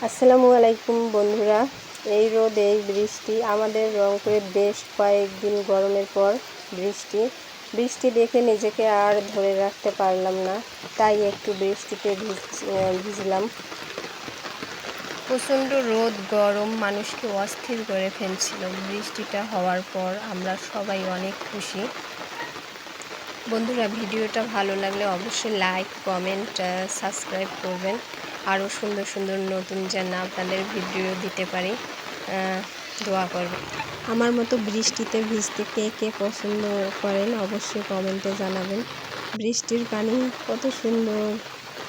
আসসালামু আলাইকুম বন্ধুরা। এই রোদ এই বৃষ্টি আমাদের রংপুরে বেশ কয়েকদিন গরমের পর বৃষ্টি দেখে নিজেকে আর ধরে রাখতে পারলাম না, তাই একটু বৃষ্টিতে ভিজলাম। প্রচণ্ড রোদ গরম মানুষকে অস্থির করে ফেলছিল। বৃষ্টিটা হওয়ার পর আমরা সবাই অনেক খুশি। বন্ধুরা, ভিডিওটা ভালো লাগলে অবশ্যই লাইক, কমেন্ট, সাবস্ক্রাইব করবেন। আরও সুন্দর সুন্দর নতুন যেন আপনাদের ভিডিও দিতে পারি, দোয়া করবেন। আমার মতো বৃষ্টিতে ভিজতে কে কে পছন্দ করেন অবশ্যই কমেন্টে জানাবেন। বৃষ্টির পানি কত সুন্দর,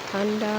ঠান্ডা।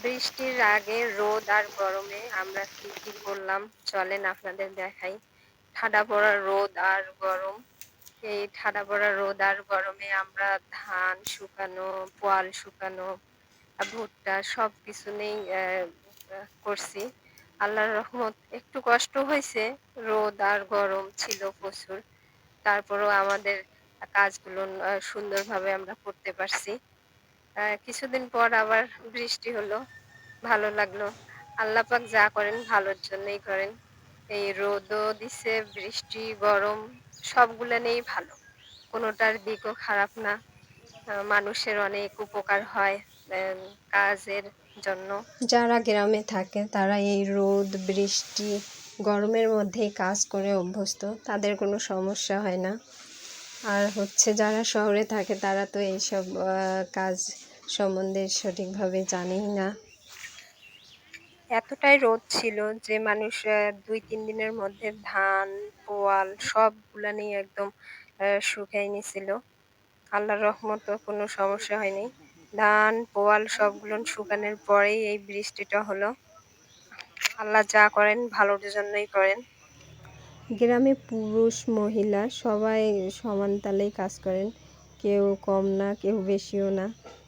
বৃষ্টির আগে রোদ আর গরমে আমরা কি কি করলাম চলেন আপনাদের দেখাই। ঠাডা পড়া রোদ আর গরম। এই ঠাডা পড়া রোদ আর গরমে আমরা ধান শুকানো, পোয়াল শুকানো, ভুট্টা সব কিছু নেই করছি। আল্লাহর রহমত, একটু কষ্ট হয়েছে, রোদ আর গরম ছিল প্রচুর, তারপরেও আমাদের কাজগুলো সুন্দরভাবে আমরা করতে পারছি। কিছুদিন পর আবার বৃষ্টি হলো, ভালো লাগলো। আল্লাহ পাক যা করেন ভালোর জন্যই করেন। এই রোদও দিছে, বৃষ্টি, গরম সবগুলো নিয়েই ভালো, কোনোটার দিকও খারাপ না। মানুষের অনেক উপকার হয় কাজের জন্য। যারা গ্রামে থাকে তারা এই রোদ বৃষ্টি গরমের মধ্যেই কাজ করে অভ্যস্ত, তাদের কোনো সমস্যা হয় না। আর যারা শহরে থাকে তারা তো এইসব কাজ সম্বন্ধে সঠিকভাবে জানেই না। এতটাই রোদ ছিল যে মানুষ 2-3 দিনের মধ্যে ধান, পোয়াল সবগুলা নিয়ে একদম শুকাই নিছিল। আল্লাহর রহমতে কোনো সমস্যা হয়নি। ধান, পোয়াল সবগুলো শুকানোর পরেই এই বৃষ্টিটা হলো। আল্লাহ যা করেন ভালোর জন্যই করেন। গ্রামে পুরুষ মহিলা সবাই সমান তালেই কাজ করেন, কেউ কম না কেউ বেশিও না।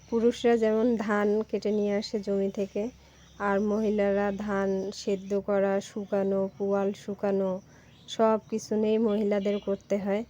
পুরুষরা যেমন ধান কেটে নিয়ে আসে জমি থেকে, আর মহিলারা ধান সেদ্ধ করা, শুকানো, পুয়াল শুকানো সব কিছু নিয়েই মহিলাদের করতে হয়।